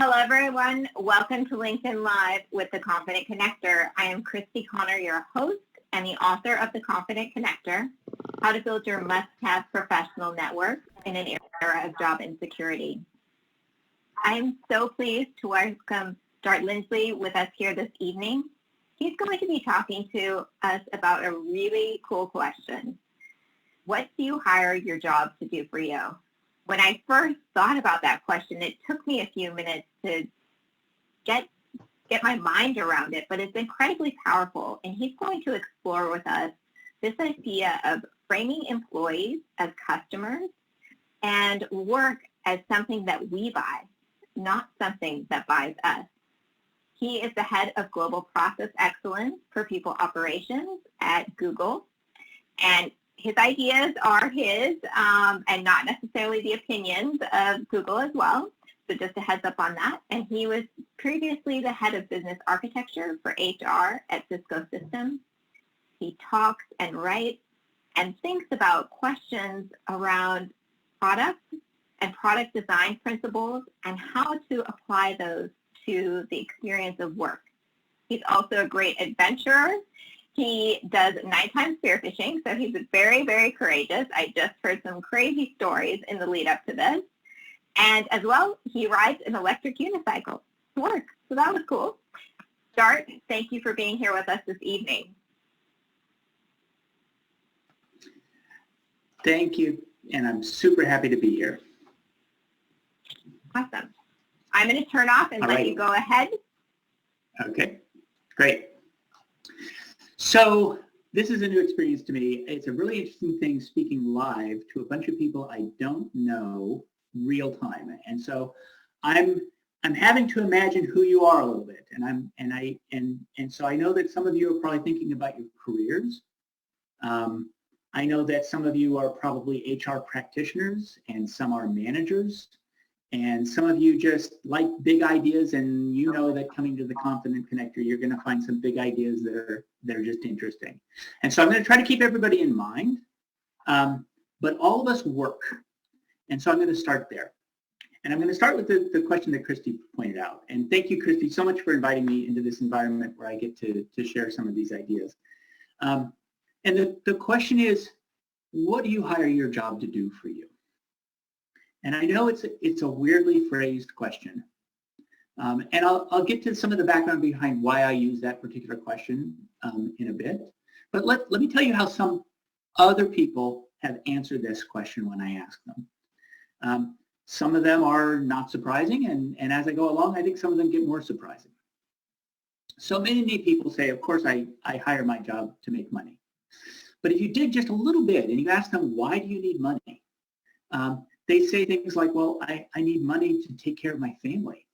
Hello, everyone. Welcome to LinkedIn Live with the Confident Connector. I am Christy Connor, your host and the author of The Confident Connector, How to Build Your Must-Have Professional Network in an Era of Job Insecurity. I am so pleased to welcome Lindsley with us here this evening. He's going to be talking to us about a really cool question. What do you hire your job to do for you? When I first thought about that question, it took me a few minutes to get my mind around it, but it's incredibly powerful. And he's going to explore with us this idea of framing employees as customers and work as something that we buy, not something that buys us. He is the head of Global Process Excellence for People Operations at Google. And his ideas are his and not necessarily the opinions of Google as well. So just a heads up on that. And he was previously the head of business architecture for HR at Cisco Systems. He talks and writes and thinks about questions around products and product design principles and how to apply those to the experience of work. He's also a great adventurer. He does nighttime spearfishing, so he's very, very courageous. I just heard some crazy stories in the lead up to this. And as well, he rides an electric unicycle to work, so that was cool. Dart, thank you for being here with us this evening. Thank you, and I'm super happy to be here. Awesome. I'm going to turn off and let you go ahead. Okay, great. So this is a new experience to me. It's a really interesting thing speaking live to a bunch of people I don't know real time. And so I'm having to imagine who you are a little bit. And so I know that some of you are probably thinking about your careers. I know that some of you are probably HR practitioners and some are managers. And some of you just like big ideas, and you know that coming to the Confident Connector, you're going to find some big ideas that are just interesting. And so I'm going to try to keep everybody in mind, but all of us work. And so I'm going to start there. And I'm going to start with the question that Christy pointed out. And thank you, Christy, so much for inviting me into this environment where I get to share some of these ideas. And the question is, what do you hire your job to do for you? And I know it's a weirdly phrased question. And I'll get to some of the background behind why I use that particular question in a bit. But let me tell you how some other people have answered this question when I ask them. Some of them are not surprising, and as I go along, I think some of them get more surprising. So many people say, of course, I hire my job to make money. But if you dig just a little bit and you ask them, why do you need money? They say things like, well, I need money to take care of my family.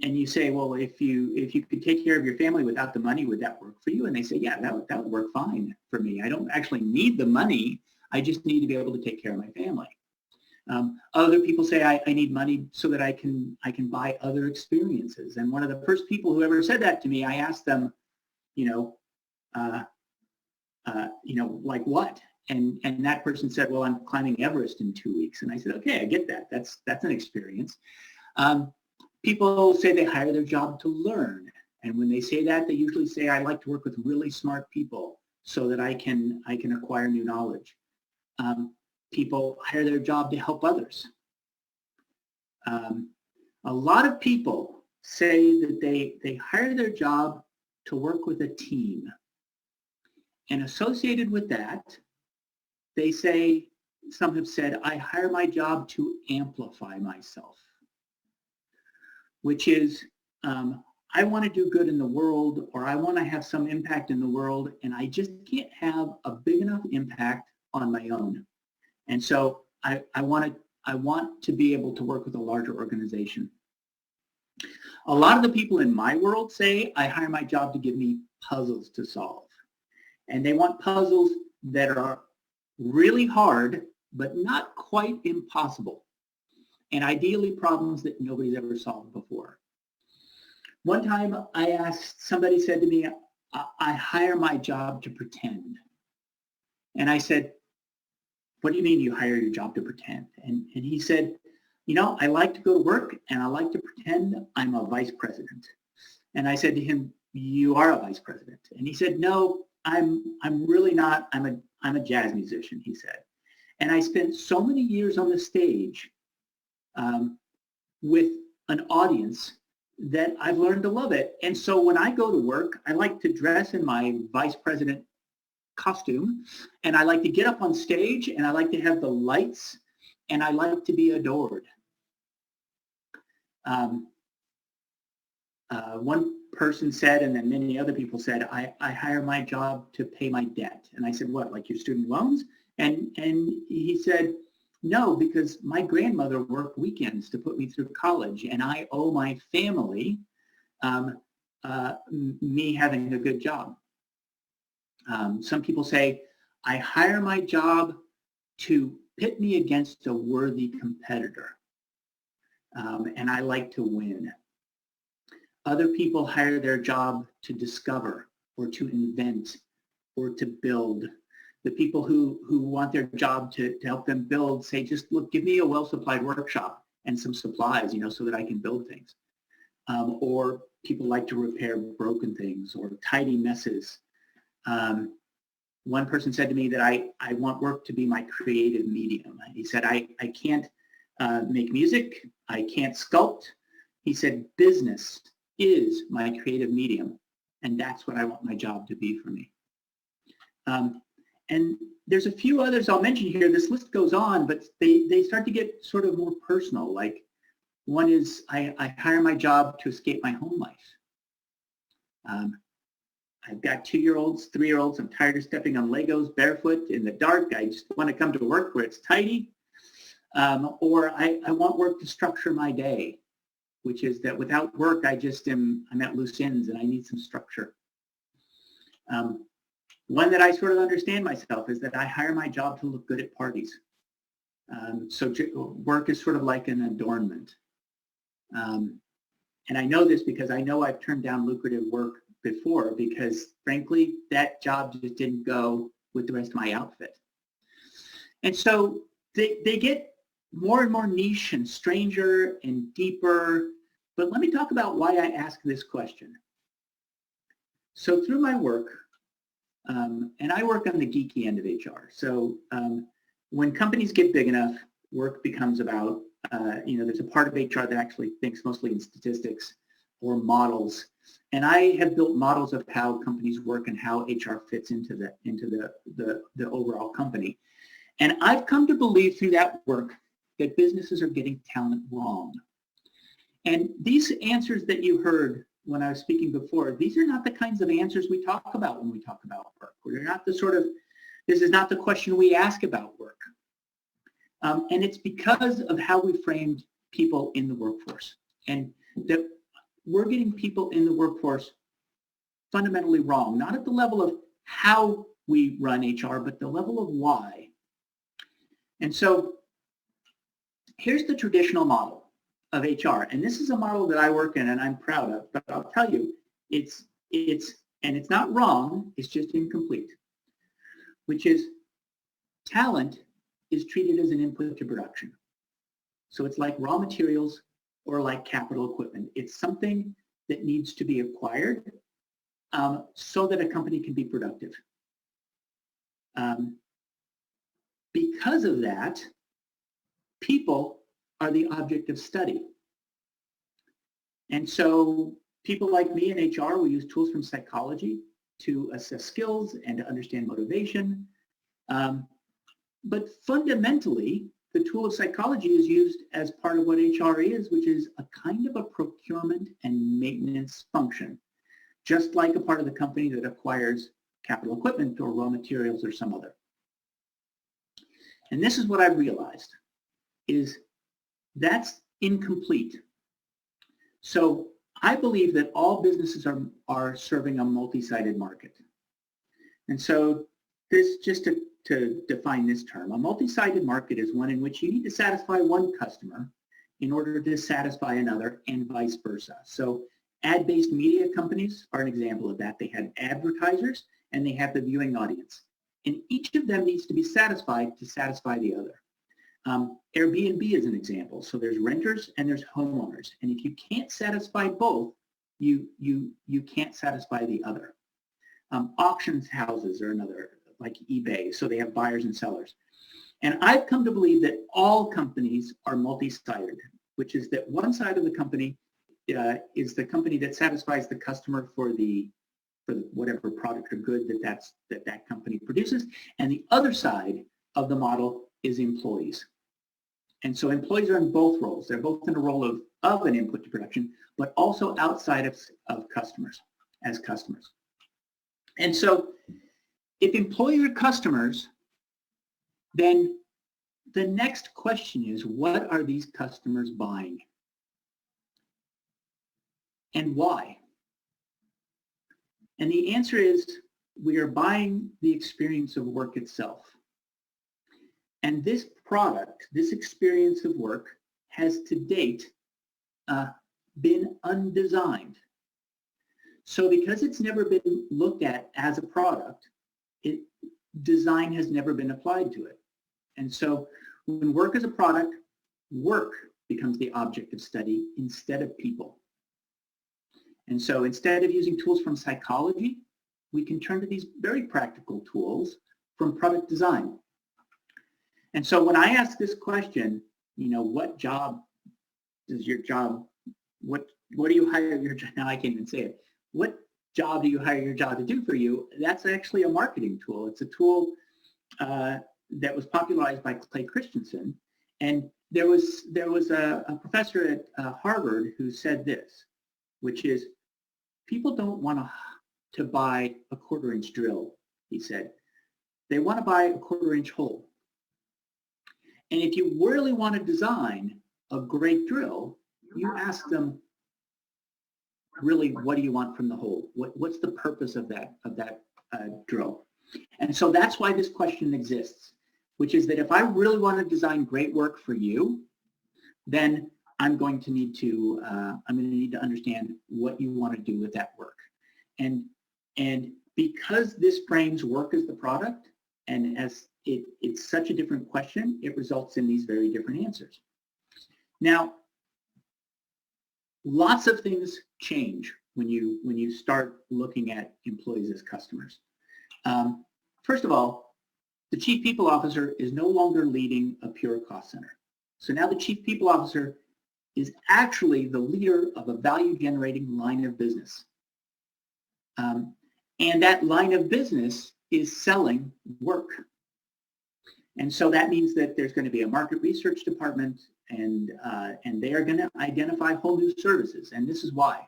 And you say, well, if you could take care of your family without the money, would that work for you? And they say, yeah, that would work fine for me. I don't actually need the money. I just need to be able to take care of my family. Other people say, I need money so that I can buy other experiences. And one of the first people who ever said that to me, I asked them, like what? And that person said, well, I'm climbing Everest in 2 weeks. And I said, okay, I get that. That's an experience. People say they hire their job to learn. And when they say that, they usually say, I like to work with really smart people so that I can acquire new knowledge. People hire their job to help others. A lot of people say that they hire their job to work with a team. And associated with that, they say, some have said, I hire my job to amplify myself, which is, I want to do good in the world, or I want to have some impact in the world, and I just can't have a big enough impact on my own. And so I want to be able to work with a larger organization. A lot of the people in my world say, I hire my job to give me puzzles to solve. And they want puzzles that are really hard, but not quite impossible. And ideally problems that nobody's ever solved before. One time somebody said to me, I hire my job to pretend. And I said, what do you mean you hire your job to pretend? And he said, I like to go to work and I like to pretend I'm a vice president. And I said to him, you are a vice president. And he said, no, I'm really not. I'm a jazz musician, he said. And I spent so many years on the stage with an audience that I've learned to love it. And so when I go to work, I like to dress in my vice president costume, and I like to get up on stage, and I like to have the lights, and I like to be adored. One person said, and then many other people said, I hire my job to pay my debt. And I said, what, like your student loans? And he said, no, because my grandmother worked weekends to put me through college, and I owe my family me having a good job. Some people say, I hire my job to pit me against a worthy competitor, and I like to win. Other people hire their job to discover or to invent or to build. The people who want their job to help them build say, just look, give me a well-supplied workshop and some supplies, so that I can build things. Or people like to repair broken things or tidy messes. One person said to me that I want work to be my creative medium. He said, I can't make music. I can't sculpt. He said, business is my creative medium, and that's what I want my job to be for me. And there's a few others I'll mention here. This list goes on, but they start to get sort of more personal. Like one is I hire my job to escape my home life. I've got 2-year-olds, 3-year-olds. I'm tired of stepping on Legos barefoot in the dark. I just want to come to work where it's tidy. Or I want work to structure my day, which is that without work, I'm at loose ends and I need some structure. One that I sort of understand myself is that I hire my job to look good at parties. So work is sort of like an adornment. And I know this because I know I've turned down lucrative work before because, frankly, that job just didn't go with the rest of my outfit. And so they get more and more niche and stranger and deeper. But let me talk about why I ask this question. So through my work, and I work on the geeky end of HR. So when companies get big enough, work becomes about, there's a part of HR that actually thinks mostly in statistics or models. And I have built models of how companies work and how HR fits into the overall company. And I've come to believe through that work that businesses are getting talent wrong. And these answers that you heard when I was speaking before, these are not the kinds of answers we talk about when we talk about work. We're not this is not the question we ask about work. And it's because of how we framed people in the workforce. And that we're getting people in the workforce fundamentally wrong, not at the level of how we run HR, but the level of why. And so here's the traditional model of HR. And this is a model that I work in and I'm proud of, but I'll tell you, it's not wrong, it's just incomplete, which is talent is treated as an input to production. So it's like raw materials or like capital equipment. It's something that needs to be acquired so that a company can be productive. Because of that, people are the object of study. And so people like me in HR, we use tools from psychology to assess skills and to understand motivation. But fundamentally, the tool of psychology is used as part of what HR is, which is a kind of a procurement and maintenance function, just like a part of the company that acquires capital equipment or raw materials or some other. And this is what I realized, is that's incomplete. So I believe that all businesses are serving a multi-sided market. And so this, just to define this term, a multi-sided market is one in which you need to satisfy one customer in order to satisfy another and vice versa. So ad-based media companies are an example of that. They have advertisers and they have the viewing audience. And each of them needs to be satisfied to satisfy the other. Airbnb is an example. So there's renters and there's homeowners. And if you can't satisfy both, you can't satisfy the other. Auctions houses are another, like eBay. So they have buyers and sellers. And I've come to believe that all companies are multi-sided, which is that one side of the company is the company that satisfies the customer for whatever product or good that company produces, and the other side of the model is employees. And so employees are in both roles. They're both in a role of an input to production, but also outside of customers, as customers. And so if employees are customers, then the next question is, what are these customers buying? And why? And the answer is, we are buying the experience of work itself. And this product, this experience of work, has to date been undesigned. So because it's never been looked at as a product, design has never been applied to it. And so when work is a product, work becomes the object of study instead of people. And so instead of using tools from psychology, we can turn to these very practical tools from product design. And so when I ask this question, what job does your job, what do you hire your job, now I can't even say it, what job do you hire your job to do for you? That's actually a marketing tool. It's a tool that was popularized by Clay Christensen. And there was a professor at Harvard who said this, which is, people don't want to buy a 1/4-inch drill, he said. They want to buy a 1/4-inch hole. And if you really want to design a great drill, you ask them, really, what do you want from the hole? What's the purpose of that drill? And so that's why this question exists, which is that if I really want to design great work for you, then I'm going to need to understand what you want to do with that work. And because this frames work as the product, and as it's such a different question, it results in these very different answers. Now, lots of things change when you start looking at employees as customers. First of all, the Chief People Officer is no longer leading a pure cost center. So now the Chief People Officer is actually the leader of a value-generating line of business. And that line of business is selling work. And so that means that there's going to be a market research department, and they are going to identify whole new services. And this is why.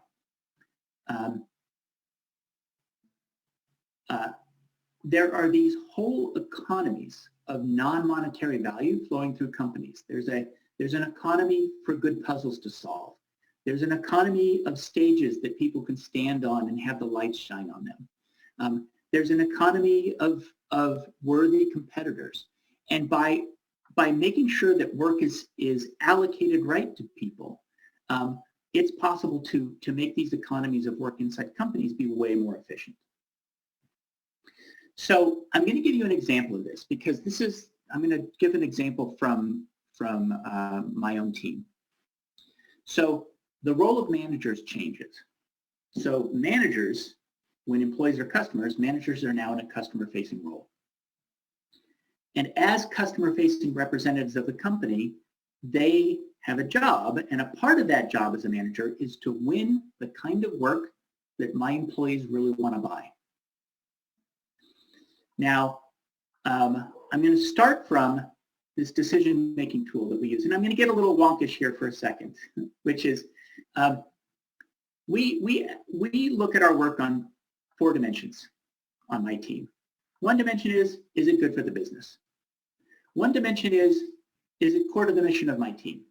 There are these whole economies of non-monetary value flowing through companies. There's an economy for good puzzles to solve. There's an economy of stages that people can stand on and have the lights shine on them. There's an economy of worthy competitors. And by making sure that work is allocated right to people, it's possible to make these economies of work inside companies be way more efficient. So I'm going to give you an example of this, because I'm going to give an example from my own team. So the role of managers changes. So managers, when employees are customers, managers are now in a customer-facing role. And as customer-facing representatives of the company, they have a job, and a part of that job as a manager is to win the kind of work that my employees really want to buy. Now, I'm going to start from this decision-making tool that we use. And I'm going to get a little wonkish here for a second, which is we look at our work on 4 dimensions on my team. One dimension is it good for the business? One dimension is it core to the mission of my team?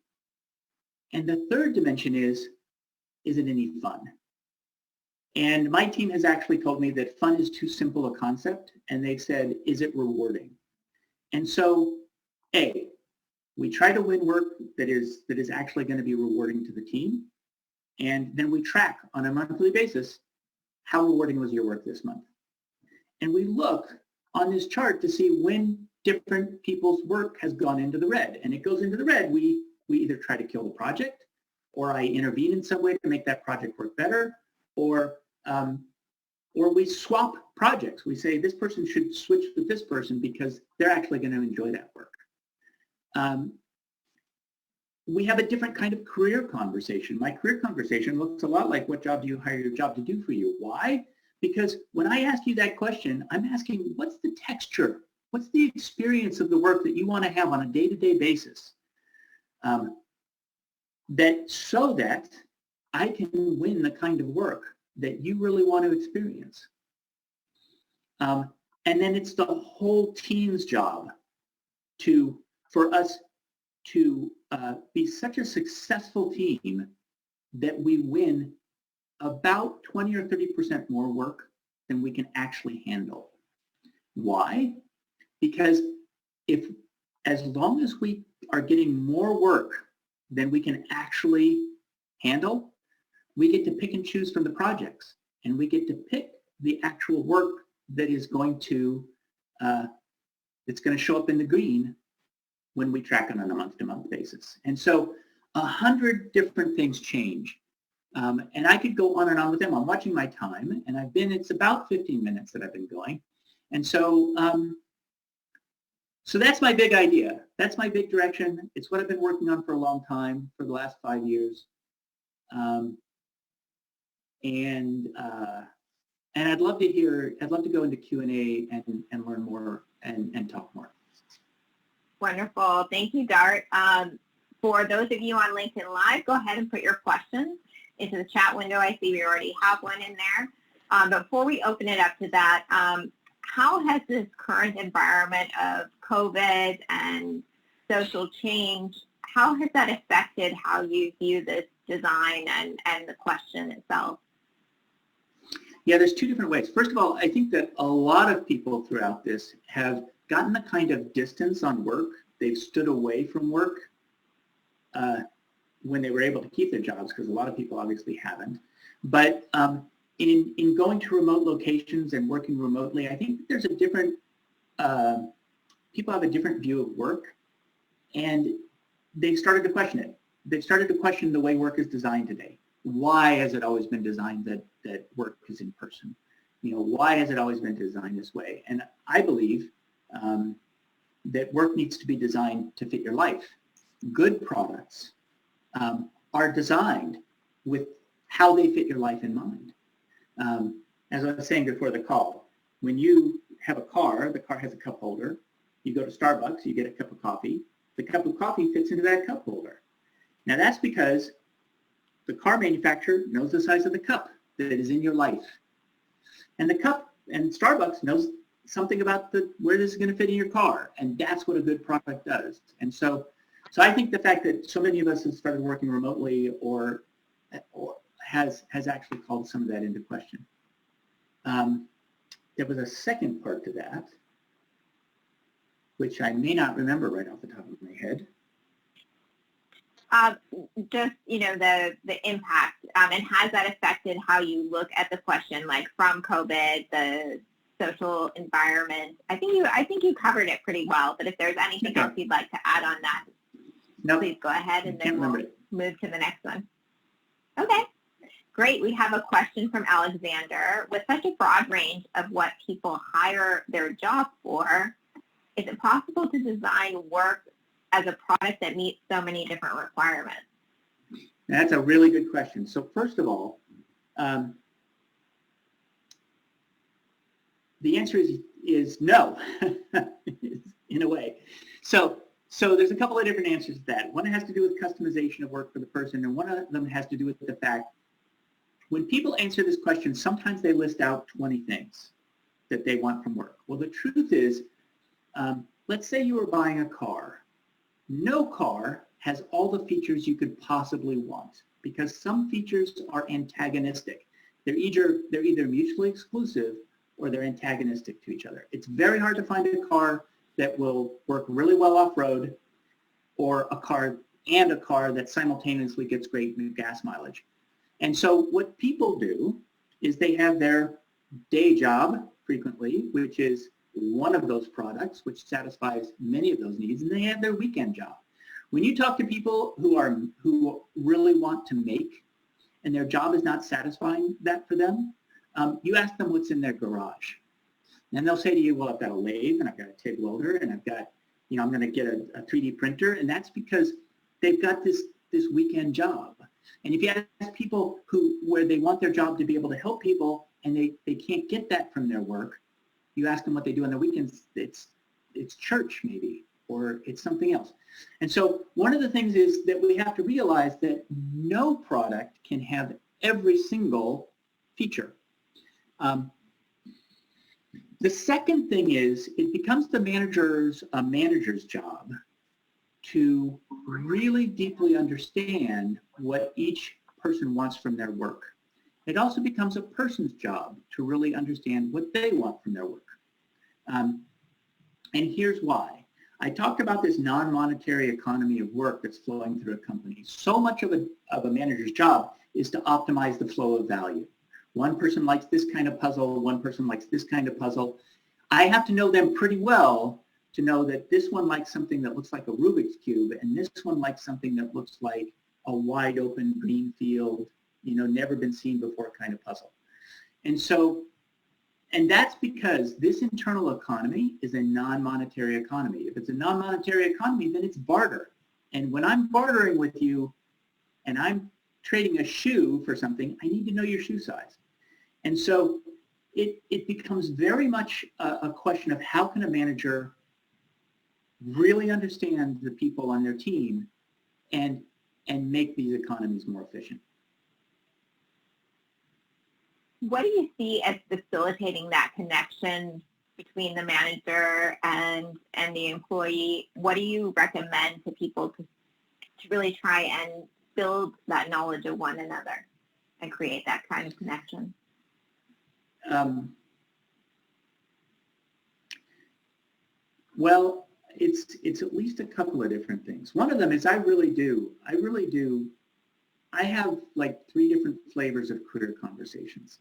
And the third dimension is it any fun? And my team has actually told me that fun is too simple a concept, and they've said, is it rewarding? And so, A, we try to win work that is actually going to be rewarding to the team, and then we track on a monthly basis, how rewarding was your work this month? And we look on this chart to see when different people's work has gone into the red. And it goes into the red. We either try to kill the project, or I intervene in some way to make that project work better, or we swap projects. We say this person should switch with this person because they're actually going to enjoy that work. We have a different kind of career conversation. My career conversation looks a lot like what job do you hire your job to do for you? Why? Because when I ask you that question, I'm asking what's the texture? What's the experience of the work that you want to have on a day-to-day basis? So that I can win the kind of work that you really want to experience. And then it's the whole team's job for us to be such a successful team that we win about 20 or 30% more work than we can actually handle. Why? Because as long as we are getting more work than we can actually handle, we get to pick and choose from the projects, and we get to pick the actual work that is going to show up in the green when we track it on a month-to-month basis. And so 100 different things change. And I could go on and on with them. I'm watching my time, and it's about 15 minutes that I've been going. And so, so that's my big idea. That's my big direction. It's what I've been working on for a long time, for the last 5 years. And I'd love to go into Q&A and learn more and talk more. Wonderful. Thank you, Dart. For those of you on LinkedIn Live, go ahead and put your questions into the chat window. I see we already have one in there. But before we open it up to that, how has this current environment of COVID and social change, how has that affected how you view this design and the question itself? Yeah, there's two different ways. First of all, I think that a lot of people throughout this have gotten the kind of distance on work. They've stood away from work when they were able to keep their jobs, because a lot of people obviously haven't. But in going to remote locations and working remotely, I think there's a different, people have a different view of work, and they've started to question it. They've started to question the way work is designed today. Why has it always been designed that work is in person? Why has it always been designed this way? And I believe that work needs to be designed to fit your life. Good products are designed with how they fit your life in mind. As I was saying before the call, when you have a car, the car has a cup holder. You go to Starbucks, you get a cup of coffee. The cup of coffee fits into that cup holder. Now that's because the car manufacturer knows the size of the cup that is in your life. And the cup, and Starbucks knows something about where this is going to fit in your car, and that's what a good product does. And so I think the fact that so many of us have started working remotely or has actually called some of that into question. There was a second part to that, which I may not remember right off the top of my head. Just, the impact, and has that affected how you look at the question, like from COVID, the social environment? I think you covered it pretty well, but if there's anything else you'd like to add on that, please go ahead, and then we'll move to the next one. Okay, great. We have a question from Alexander. With such a broad range of what people hire their job for, is it possible to design work as a product that meets so many different requirements? That's a really good question. So first of all, the answer is no, in a way. So there's a couple of different answers to that. One has to do with customization of work for the person, and one of them has to do with the fact when people answer this question, sometimes they list out 20 things that they want from work. Well, the truth is, let's say you were buying a car. No car has all the features you could possibly want, because some features are antagonistic. They're either mutually exclusive or they're antagonistic to each other. It's very hard to find a car that will work really well off-road, or a car that simultaneously gets great gas mileage. And so what people do is they have their day job frequently, which is one of those products, which satisfies many of those needs, and they have their weekend job. When you talk to people who really want to make, and their job is not satisfying that for them, you ask them what's in their garage. And they'll say to you, well, I've got a lathe, and I've got a TIG welder, and I've got, I'm going to get a 3D printer, and that's because they've got this weekend job. And if you ask people where they want their job to be able to help people, and they can't get that from their work, you ask them what they do on their weekends, it's church maybe, or it's something else. And so one of the things is that we have to realize that no product can have every single feature. The second thing is it becomes the manager's job to really deeply understand what each person wants from their work. It also becomes a person's job to really understand what they want from their work. And here's why. I talked about this non-monetary economy of work that's flowing through a company. So much of a manager's job is to optimize the flow of value. One person likes this kind of puzzle, one person likes this kind of puzzle. I have to know them pretty well to know that this one likes something that looks like a Rubik's Cube, and this one likes something that looks like a wide open green field, never been seen before kind of puzzle. And that's because this internal economy is a non-monetary economy. If it's a non-monetary economy, then it's barter. And when I'm bartering with you and I'm trading a shoe for something, I need to know your shoe size. And so it becomes very much a question of how can a manager really understand the people on their team and make these economies more efficient. What do you see as facilitating that connection between the manager and the employee? What do you recommend to people to really try and build that knowledge of one another and create that kind of connection? Well, it's at least a couple of different things. One of them is I have like 3 different flavors of career conversations.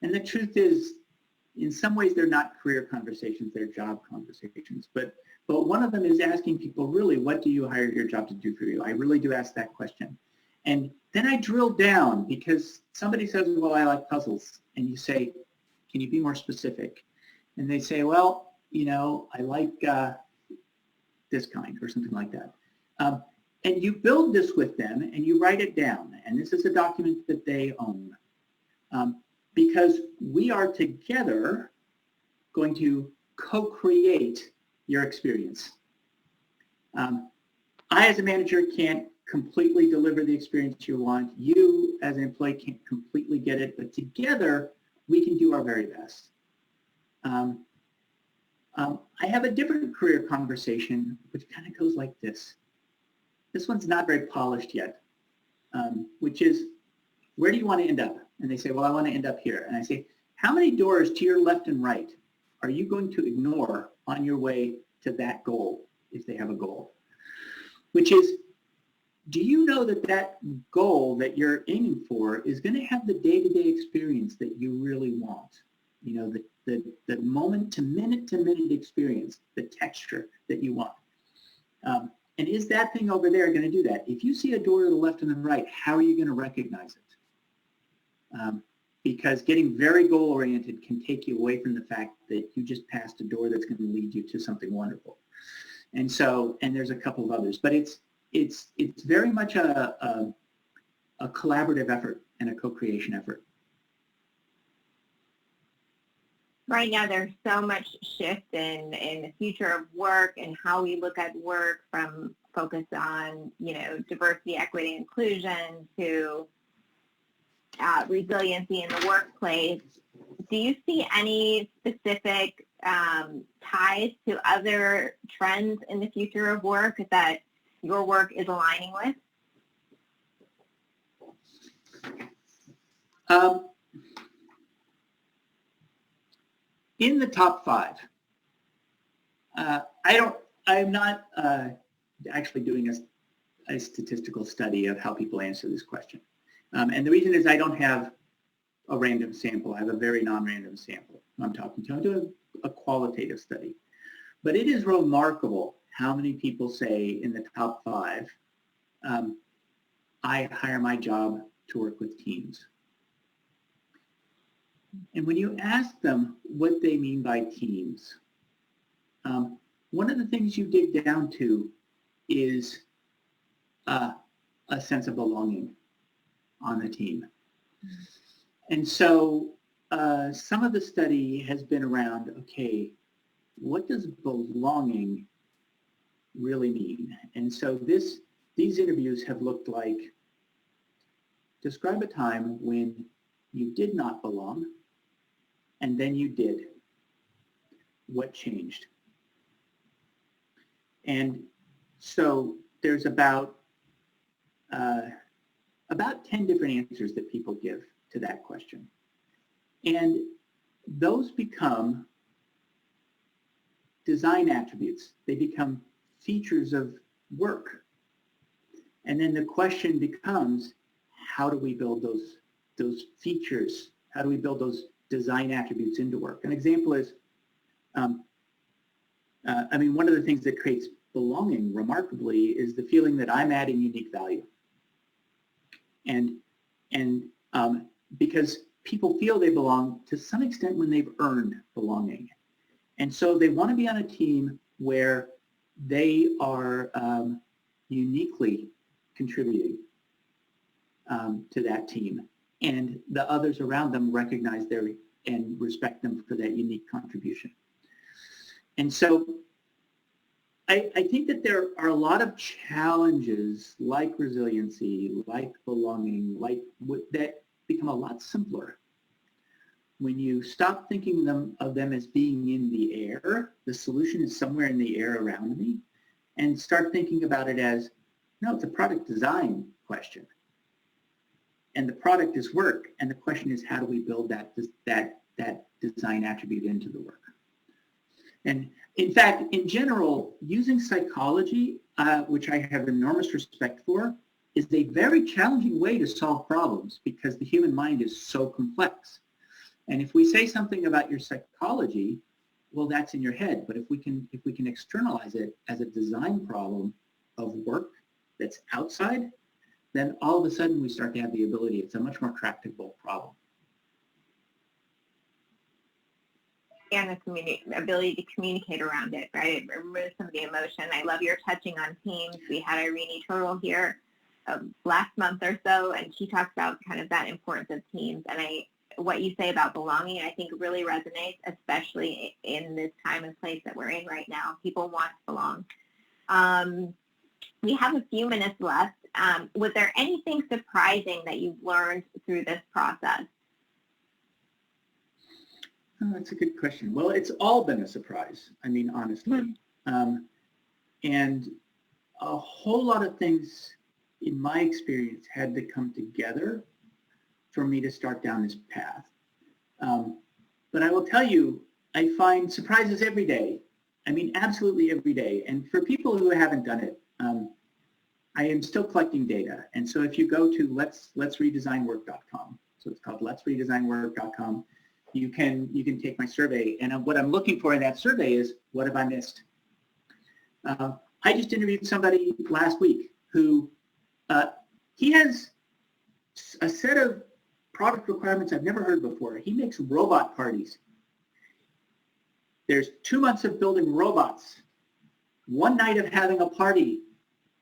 And the truth is, in some ways, they're not career conversations, they're job conversations. But one of them is asking people, really, what do you hire your job to do for you? I really do ask that question. And then I drill down because somebody says, well, I like puzzles. And you say, can you be more specific? And they say, well, I like this kind or something like that. And you build this with them and you write it down. And this is a document that they own. Because we are together going to co-create your experience. I, as a manager, can't completely deliver the experience you want. You, as an employee, can't completely get it, but together, we can do our very best. I have a different career conversation, which kind of goes like this. This one's not very polished yet, which is, where do you want to end up? And they say, well, I want to end up here. And I say, how many doors to your left and right are you going to ignore on your way to that goal, if they have a goal? Which is, do you know that that goal that you're aiming for is going to have the day-to-day experience that you really want? The moment-to-minute experience, the texture that you want. And is that thing over there going to do that? If you see a door to the left and the right, how are you going to recognize it? Because getting very goal-oriented can take you away from the fact that you just passed a door that's going to lead you to something wonderful. And there's a couple of others, but it's very much a collaborative effort and a co-creation effort. Right now, there's so much shift in the future of work and how we look at work, from focus on, diversity, equity, inclusion to resiliency in the workplace. Do you see any specific ties to other trends in the future of work that your work is aligning with? In the top 5, I'm not actually doing a statistical study of how people answer this question. And the reason is I don't have a random sample. I have a very non-random sample I'm talking to. I'm doing a qualitative study. But it is remarkable how many people say in the top 5, I hire my job to work with teams. And when you ask them what they mean by teams, one of the things you dig down to is a sense of belonging on the team. And so some of the study has been around, okay, what does belonging really mean? And so these interviews have looked like, describe a time when you did not belong, and then you did. What changed? And so there's about 10 different answers that people give to that question. And those become design attributes. They become features of work. And then the question becomes, how do we build those features? How do we build those design attributes into work? An example is, one of the things that creates belonging remarkably is the feeling that I'm adding unique value. And because people feel they belong to some extent when they've earned belonging. And so they want to be on a team where they are uniquely contributing to that team, and the others around them recognize and respect them for that unique contribution. And so I think that there are a lot of challenges like resiliency, like belonging, that become a lot simpler when you stop thinking of them as being in the air. The solution is somewhere in the air around me, and start thinking about it as, no, it's a product design question. And the product is work, and the question is, how do we build that design attribute into the work? And in fact, in general, using psychology, which I have enormous respect for, is a very challenging way to solve problems because the human mind is so complex. And if we say something about your psychology, well, that's in your head. But if we can externalize it as a design problem of work that's outside, then all of a sudden we start to have the ability. It's a much more tractable problem. And the ability to communicate around it, right? It removes some of the emotion. I love your touching on teams. We had Irene Turtle here last month or so, and she talks about kind of that importance of teams. And what you say about belonging, I think really resonates, especially in this time and place that we're in right now. People want to belong. We have a few minutes left. Was there anything surprising that you've learned through this process? Oh, that's a good question. Well, it's all been a surprise, honestly. And a whole lot of things in my experience had to come together for me to start down this path. But I will tell you, I find surprises every day. Absolutely every day. And for people who haven't done it, I am still collecting data. And so if you go to letsredesignwork.com, so it's called letsredesignwork.com, you can take my survey. And what I'm looking for in that survey is, what have I missed? I just interviewed somebody last week who, he has a set of product requirements I've never heard before. He makes robot parties. There's 2 months of building robots, 1 night of having a party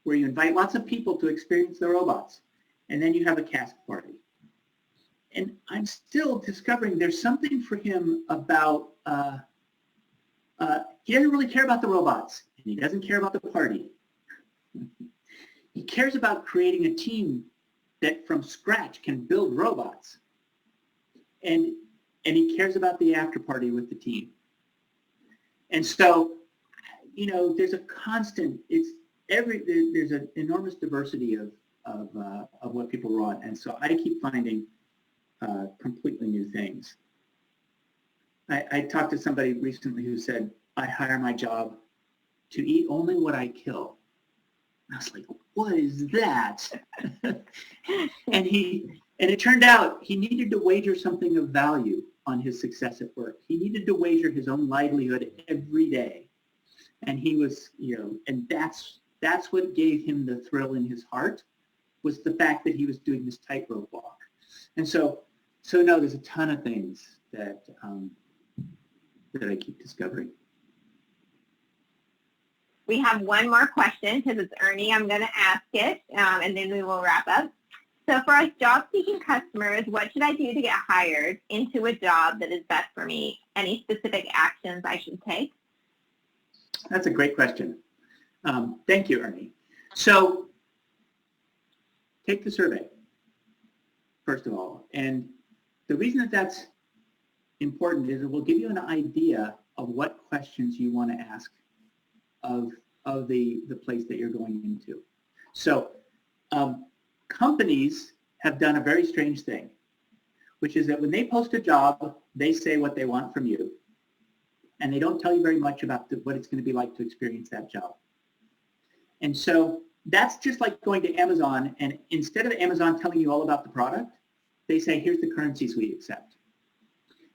where you invite lots of people to experience the robots, and then you have a cast party. And I'm still discovering there's something for him about, he doesn't really care about the robots, and he doesn't care about the party. He cares about creating a team that from scratch can build robots. And he cares about the after party with the team. And so, there's a constant, there's an enormous diversity of what people want. And so I keep finding completely new things. I talked to somebody recently who said, I hire my job to eat only what I kill. And I was like, what is that? And it turned out he needed to wager something of value on his success at work. He needed to wager his own livelihood every day. And he was, and that's what gave him the thrill in his heart, was the fact that he was doing this tightrope walk. And so no, there's a ton of things that I keep discovering. We have one more question because it's Ernie. I'm going to ask it, and then we will wrap up. So for us job-seeking customers, what should I do to get hired into a job that is best for me? Any specific actions I should take? That's a great question. Thank you, Ernie. So take the survey, first of all. And the reason that that's important is it will give you an idea of what questions you want to ask of the place that you're going into. So companies have done a very strange thing, which is that when they post a job, they say what they want from you, and they don't tell you very much about what it's going to be like to experience that job. And so that's just like going to Amazon, and instead of Amazon telling you all about the product, they say, here's the currencies we accept.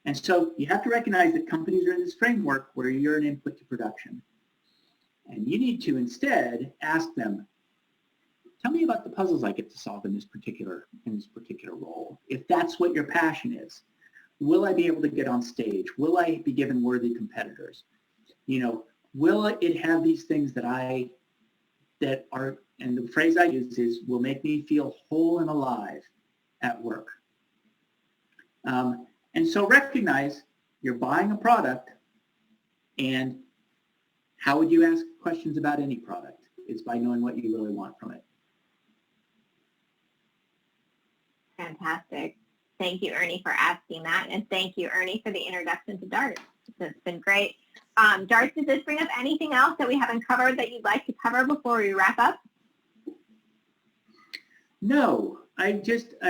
And so you have to recognize that companies are in this framework where you're an input to production. And you need to instead ask them, tell me about the puzzles I get to solve in this particular role. If that's what your passion is, will I be able to get on stage? Will I be given worthy competitors? Will it have these things that are, and the phrase I use is, will make me feel whole and alive at work. And so recognize you're buying a product, and how would you ask questions about any product? It's by knowing what you really want from it. Fantastic. Thank you, Ernie, for asking that. And thank you, Ernie, for the introduction to Dart. It's been great. Dart, does this bring up anything else that we haven't covered that you'd like to cover before we wrap up? No, I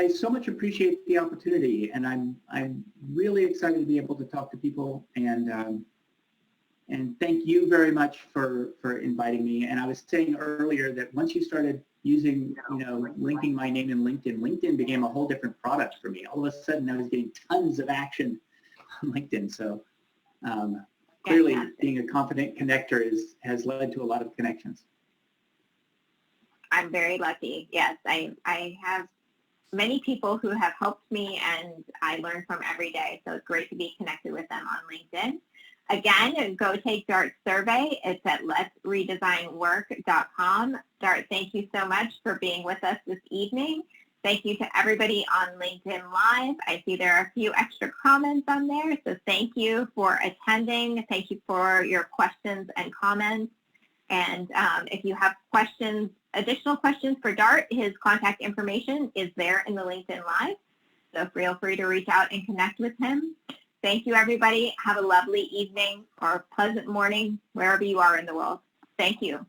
so much appreciate the opportunity, and I'm really excited to be able to talk to people, and thank you very much for inviting me. And I was saying earlier that once you started using, linking my name in LinkedIn became a whole different product for me. All of a sudden, I was getting tons of action on LinkedIn. So clearly, being a confident connector has led to a lot of connections. I'm very lucky. Yes, I have many people who have helped me, and I learn from every day. So it's great to be connected with them on LinkedIn. Again, go take Dart's survey. It's at letsredesignwork.com. Dart, thank you so much for being with us this evening. Thank you to everybody on LinkedIn Live. I see there are a few extra comments on there, so thank you for attending. Thank you for your questions and comments. And if you have questions, additional questions for Dart, his contact information is there in the LinkedIn Live. So feel free to reach out and connect with him. Thank you, everybody. Have a lovely evening or pleasant morning, wherever you are in the world. Thank you.